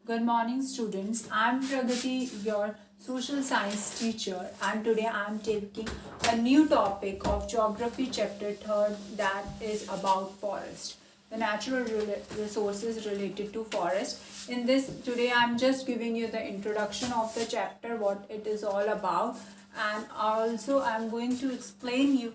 Good morning, students. I'm Pragati, your social science teacher, and today I'm taking a new topic of geography chapter 3rd, that is about forest, the natural resources related to forest. In this, today I'm just giving you the introduction of the chapter, what it is all about, and also I'm going to explain you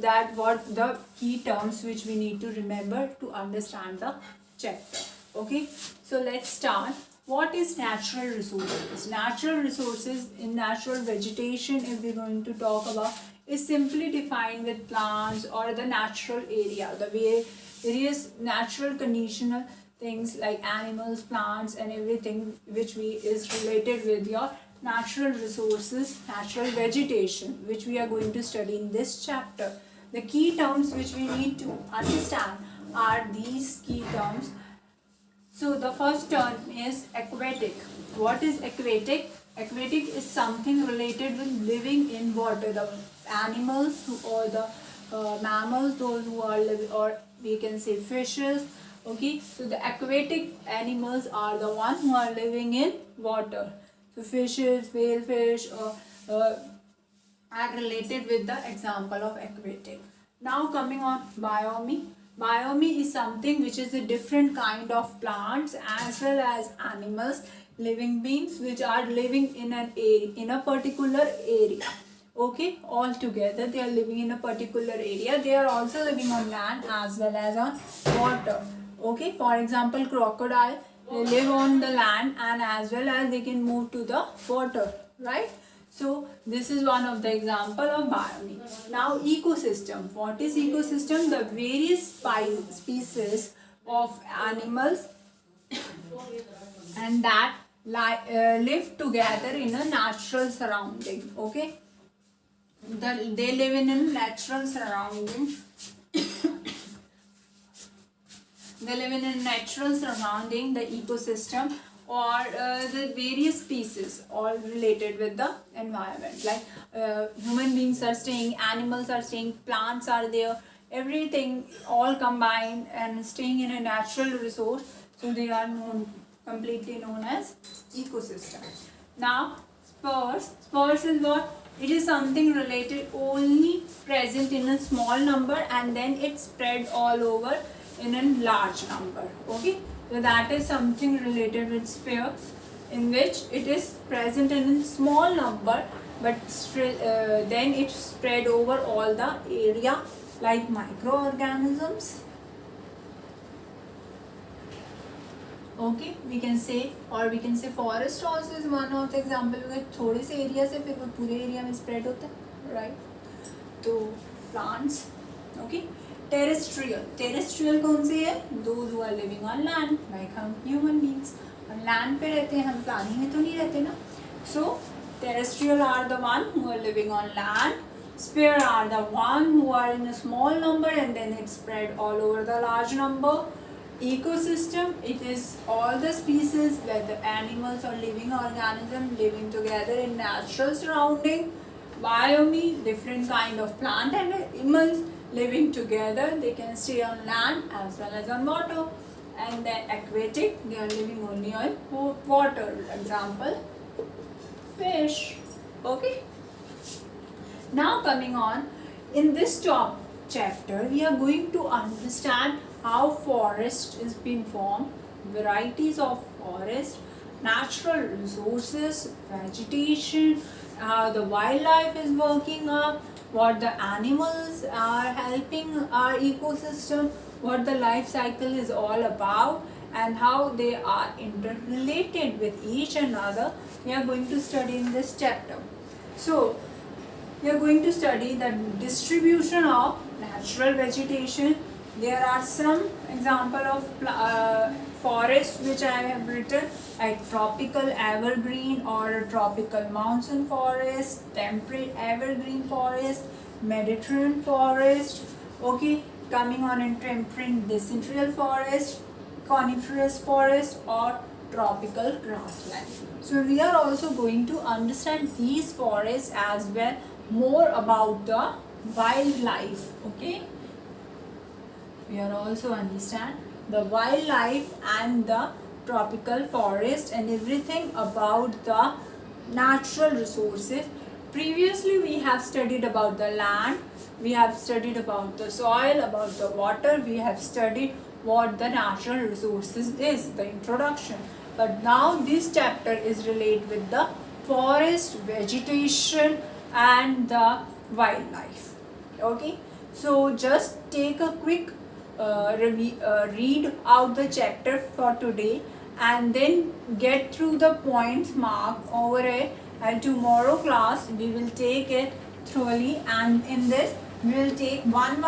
that what the key terms which we need to remember to understand the chapter. Okay, so let's start. What is natural resources? Natural resources in natural vegetation, if we're going to talk about, is simply defined with plants or the natural area, the way various natural conditional things like animals, plants, and everything which we is related with your natural resources, natural vegetation, which we are going to study in this chapter. The key terms which we need to understand are these key terms. So the first term is aquatic. What is aquatic? Aquatic is something related with living in water. The animals or the mammals, those who are living, or we can say fishes. Okay, so the aquatic animals are the ones who are living in water. So fishes, whale fish, are related with the example of aquatic. Now coming on biome. Biome is something which is a different kind of plants as well as animals, living beings which are living in an area, in a particular area. Okay, all together they are living in a particular area. They are also living on land as well as on water. Okay, for example, crocodile, they live on the land and as well as they can move to the water, right? So this is one of the example of biome. Now ecosystem. What is ecosystem? The various species of animals and that live together in a natural surrounding. Okay, they live in a natural surrounding. They live in a natural surrounding, the ecosystem, or the various species all related with the environment, like human beings are staying, animals are staying, plants are there, everything all combined and staying in a natural resource, so they are completely known as ecosystem. Now spurs is what? It is something related only present in a small number and then it spread all over in a large number. Okay, so that is something related with sphere, in which it is present in a small number but then it spread over all the area, like microorganisms. Okay, we can say, or we can say forest also is one of the example, because थोड़े से area से फिर वो पूरे area में spread होता है, right? तो प्लांट्स. ओके, टेरेस्ट्रियल कौन सी है? Those who are living on land, like हम ह्यूमन बींग्स हम लैंड पे रहते हैं, हम पानी में तो नहीं रहते ना. So terrestrial are the one who are living on land. Sphere are the one who are in a small number and then it spread all over the large number. Ecosystem, it is all the species, whether animals or living organisms living together in natural surrounding. Biome, different kind of plant and animals living together, they can stay on land as well as on water. And then aquatic, they are living only on water, example fish. Okay, now coming on, in this chapter we are going to understand how forest is being formed, varieties of forest, natural resources, vegetation, how the wildlife is working up, what the animals are helping our ecosystem, what the life cycle is all about, and how they are interrelated with each another. We are going to study in this chapter. So we are going to study the distribution of natural vegetation. There are some example of forest which I have written, like tropical evergreen or tropical monsoon forest, temperate evergreen forest, Mediterranean forest. Okay, coming on in temperate decidual forest, coniferous forest, or tropical grassland. So we are also going to understand these forests as well, more about the wildlife. Okay, we are also understand the wildlife and the tropical forest and everything about the natural resources. Previously we have studied about the land, we have studied about the soil, about the water, we have studied what the natural resources is, the introduction. But now this chapter is related with the forest, vegetation and the wildlife. Okay, so just take a quick read out the chapter for today and then get through the points marked over it, and tomorrow class we will take it thoroughly, and in this we will take one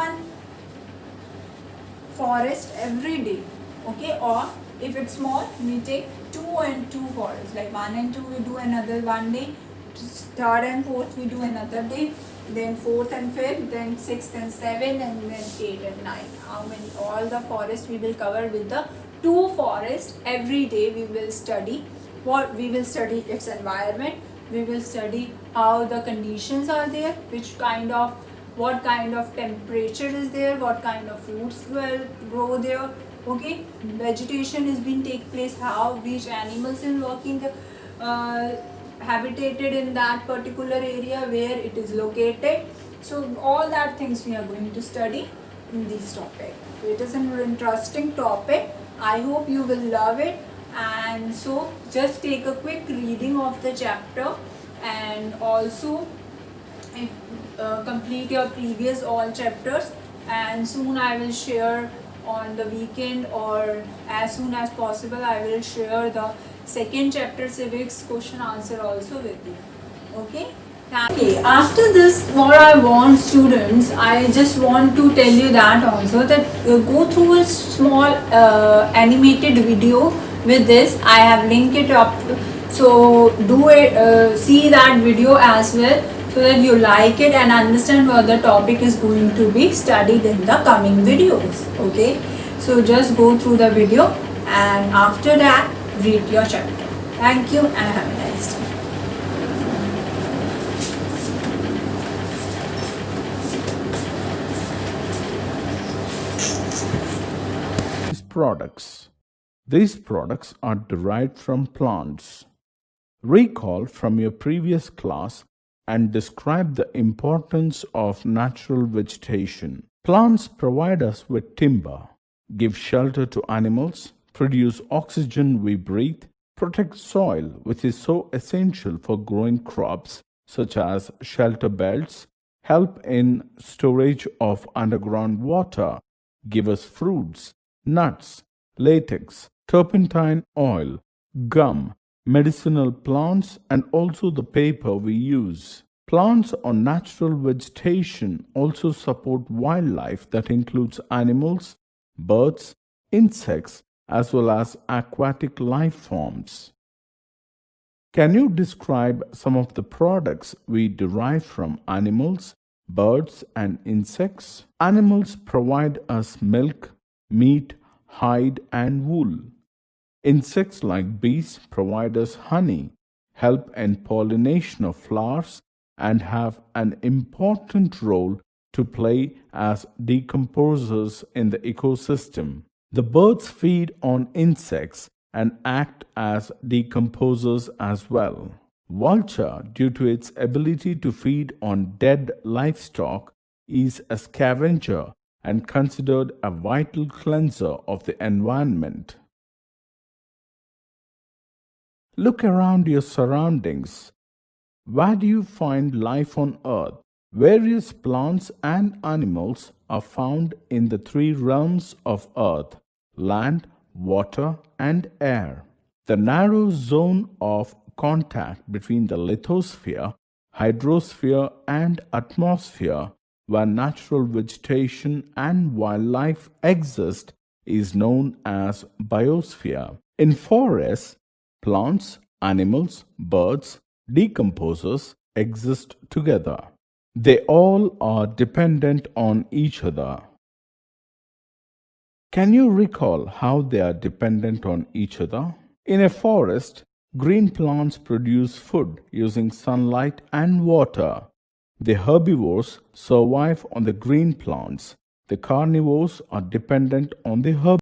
forest every day. Okay, or if it's small we take 2 and 2 forests, like 1 and 2 we do another one day, 3rd and 4th we do another day, then 4th and 5th, then 6th and 7th, and then 8 and 9. How many? All the forests we will cover with the 2 forests every day. We will study what we will study its environment, we will study how the conditions are there, what kind of temperature is there, what kind of fruits will grow there. Okay, vegetation is being take place, how which animals is working habitated in that particular area where it is located. So all that things we are going to study in this topic. It is an interesting topic. I hope you will love it. And so just take a quick reading of the chapter, and also complete your previous all chapters, and soon I will share on the weekend, or as soon as possible I will share the second chapter civics question answer also with you. Okay, after this what I want students, I just want to tell you that also that go through a small animated video with this. I have linked it up, so do it, see that video as well, so that you like it and understand what the topic is going to be studied in the coming videos. Okay, so just go through the video and after that read your chapter. Thank you and have a nice day. These products are derived from plants. Recall from your previous class and describe the importance of natural vegetation. Plants provide us with timber, give shelter to animals, produce oxygen we breathe, protect soil, which is so essential for growing crops such as shelter belts, help in storage of underground water, give us fruits, nuts, latex, turpentine oil, gum, medicinal plants, and also the paper we use. Plants or natural vegetation also support wildlife that includes animals, birds, insects, as well as aquatic life forms. Can you describe some of the products we derive from animals, birds, and insects? Animals provide us milk, meat, hide, and wool. Insects like bees provide us honey, help in pollination of flowers, and have an important role to play as decomposers in the ecosystem. The birds feed on insects and act as decomposers as well. Vulture, due to its ability to feed on dead livestock, is a scavenger and considered a vital cleanser of the environment. Look around your surroundings. Where do you find life on Earth? Various plants and animals are found in the 3 realms of Earth: land, water, and air. The narrow zone of contact between the lithosphere, hydrosphere, and atmosphere, where natural vegetation and wildlife exist, is known as biosphere. In forests, plants, animals, birds, decomposers exist together. They all are dependent on each other. Can you recall how they are dependent on each other? In a forest, green plants produce food using sunlight and water. The herbivores survive on the green plants. The carnivores are dependent on the herbivores.